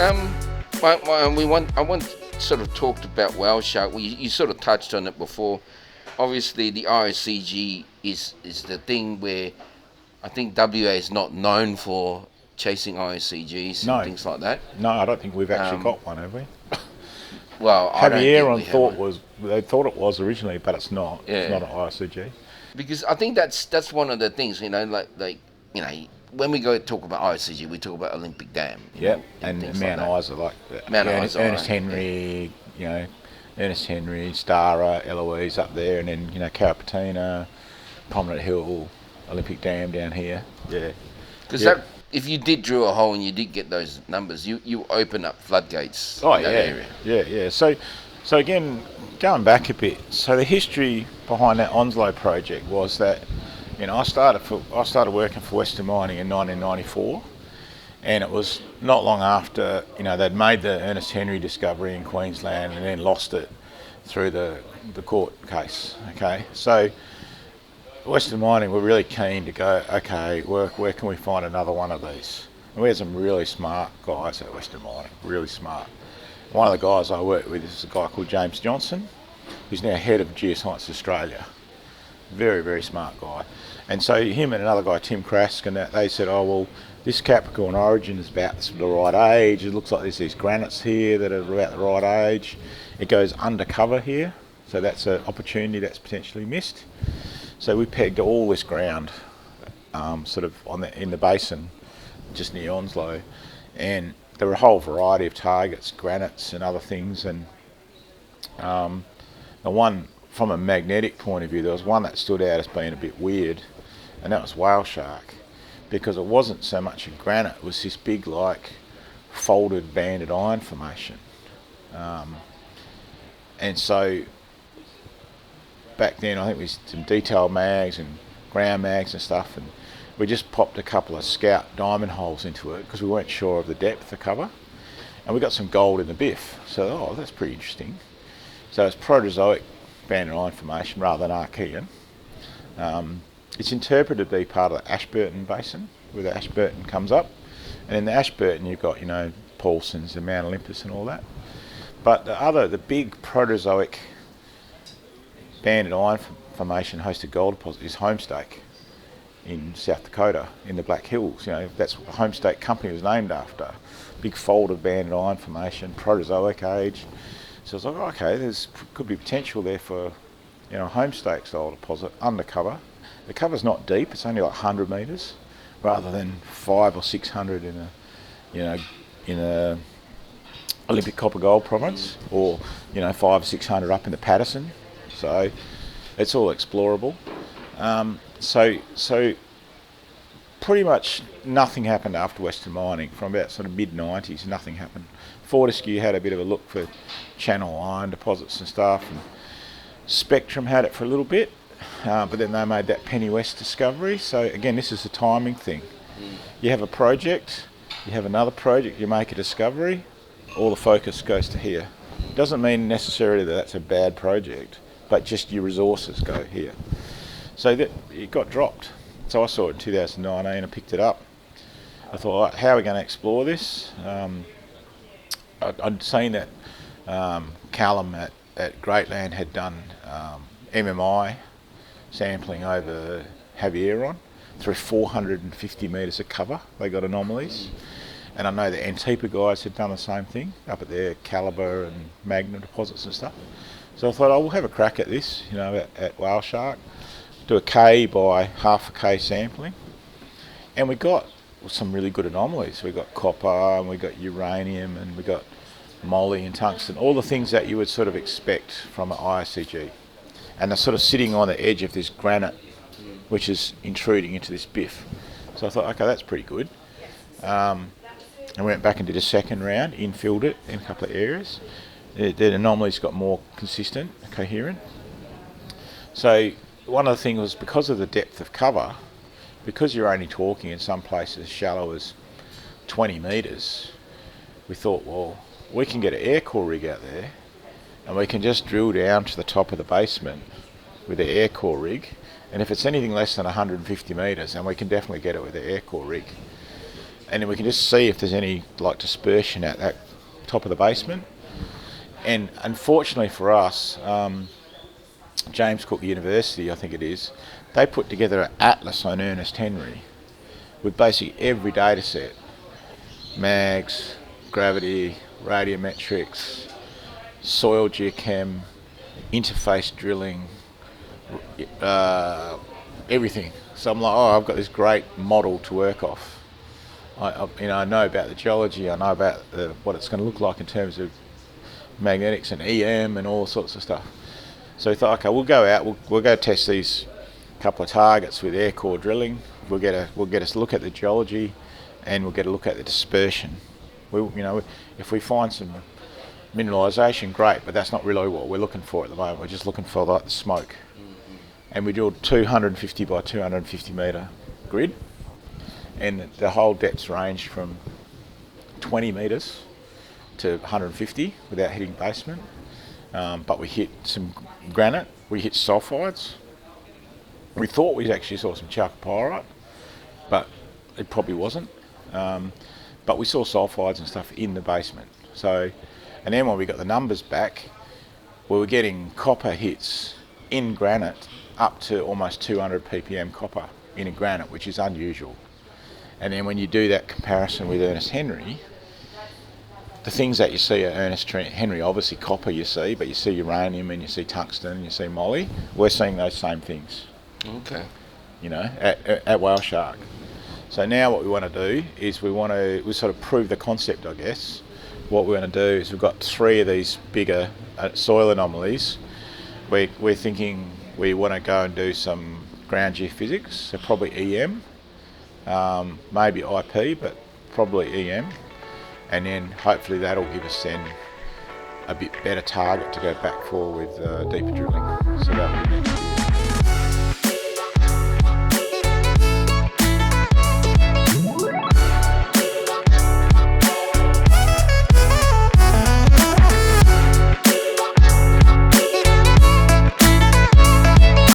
I want sort of talked about Whaleshark. You sort of touched on it before. Obviously, the IOCG is the thing where I think WA is not known for chasing IOCGs and things like that. No, I don't think we've actually got one, have we? Well, I don't think they thought it was originally, but it's not. Yeah. It's not an IOCG. Because I think that's one of the things, like when we go talk about IOCG, we talk about Olympic Dam. And Mount Isa, like Mount Isa, Ernest Henry, Ernest Henry, Stara, Eloise up there, and then Carapatina, Prominent Hill, Olympic Dam down here. Yeah. Because if you did drill a hole and you did get those numbers, you open up floodgates. Oh, in that area. Yeah. So again, going back a bit, so the history behind that Onslow project was that, I started working for Western Mining in 1994, and it was not long after, they'd made the Ernest Henry discovery in Queensland and then lost it through the court case. Okay, so Western Mining were really keen to go, okay, where can we find another one of these? And we had some really smart guys at Western Mining, really smart. One of the guys I worked with is a guy called James Johnson, who's now head of Geoscience Australia. Very, very smart guy. And so him and another guy, Tim Krask, and they said, oh, well, this Capricorn origin is about the right age. It looks like there's these granites here that are about the right age. It goes undercover here, so that's an opportunity that's potentially missed. So we pegged all this ground sort of in the basin, just near Onslow, and there were a whole variety of targets, granites and other things. And the one, from a magnetic point of view, there was one that stood out as being a bit weird, and that was Whaleshark, because it wasn't so much a granite, it was this big, folded banded iron formation. And so back then, I think we had some detailed mags and ground mags and stuff, and we just popped a couple of scout diamond holes into it because we weren't sure of the depth of cover, and we got some gold in the biff. So, that's pretty interesting. So it's Proterozoic banded iron formation rather than Archean. It's interpreted to be part of the Ashburton basin, where the Ashburton comes up, and in the Ashburton you've got Paulsons and Mount Olympus and all that. But the big Proterozoic banded iron formation hosted gold deposit is Homestake in South Dakota in the Black Hills. That's what the Homestake company was named after. Big folded banded iron formation, Proterozoic age. So I was like, okay, could be potential there for Homestake style deposit undercover. The cover's not deep; it's only 100 metres, rather than 500 or 600 in a Olympic copper gold province, or 500 or 600 up in the Patterson. So it's all explorable. So pretty much nothing happened after Western Mining. From about sort of mid-90s, nothing happened. Fortescue had a bit of a look for channel iron deposits and stuff, and Spectrum had it for a little bit, but then they made that Penny West discovery. So again, this is a timing thing. You have a project, you have another project, you make a discovery, all the focus goes to here. Doesn't mean necessarily that that's a bad project, but just your resources go here. So that it got dropped. So I saw it in 2019 and picked it up. I thought, how are we going to explore this? I'd seen that Callum at Greatland had done MMI sampling over Javieron through 450 metres of cover. They got anomalies. And I know the Antipa guys had done the same thing up at their Calibre and Magna deposits and stuff. So I thought, we'll have a crack at this, at Whaleshark. Do a K by half a K sampling. And we got some really good anomalies. We got copper, and we got uranium, and we got moly and tungsten, all the things that you would sort of expect from an IOCG. And they're sort of sitting on the edge of this granite, which is intruding into this biff. So I thought, okay, that's pretty good. And we went back and did a second round, infilled it in a couple of areas. The anomalies got more consistent, coherent. So one of the things was, because of the depth of cover, because you're only talking in some places shallow as 20 metres, we thought, well, we can get an air core rig out there and we can just drill down to the top of the basement with the air core rig, and if it's anything less than 150 metres, then we can definitely get it with the air core rig. then we can just see if there's any like dispersion at that top of the basement. And unfortunately for us, James Cook University, I think it is, they put together an atlas on Ernest Henry with basically every data set, mags, gravity, radiometrics, soil geochem, interface drilling, everything. So I'm like, oh, I've got this great model to work off. I know about the geology, I know about what it's going to look like in terms of magnetics and EM and all sorts of stuff. So we thought, okay, we'll go out, we'll go test these couple of targets with air core drilling. We'll get a look at the geology, and we'll get a look at the dispersion. If we find some mineralisation, great, but that's not really what we're looking for at the moment. We're just looking for like the smoke. And we drilled 250 by 250 metre grid, and the whole depths ranged from 20 metres to 150 without hitting basement. But we hit some granite, we hit sulphides. We thought we actually saw some chalcopyrite, but it probably wasn't. But we saw sulphides and stuff in the basement. So, and then when we got the numbers back, we were getting copper hits in granite up to almost 200 ppm copper in a granite, which is unusual. And then when you do that comparison with Ernest Henry, the things that you see at Ernest Henry, obviously copper you see, but you see uranium and you see tungsten and you see moly. We're seeing those same things. Okay. At Whaleshark. So now what we want to do is we sort of prove the concept, I guess. What we're going to do is we've got 3 of these bigger soil anomalies. We're thinking we want to go and do some ground geophysics, so probably EM, maybe IP, but probably EM. And then hopefully that'll give us then a bit better target to go back for with deeper drilling. So that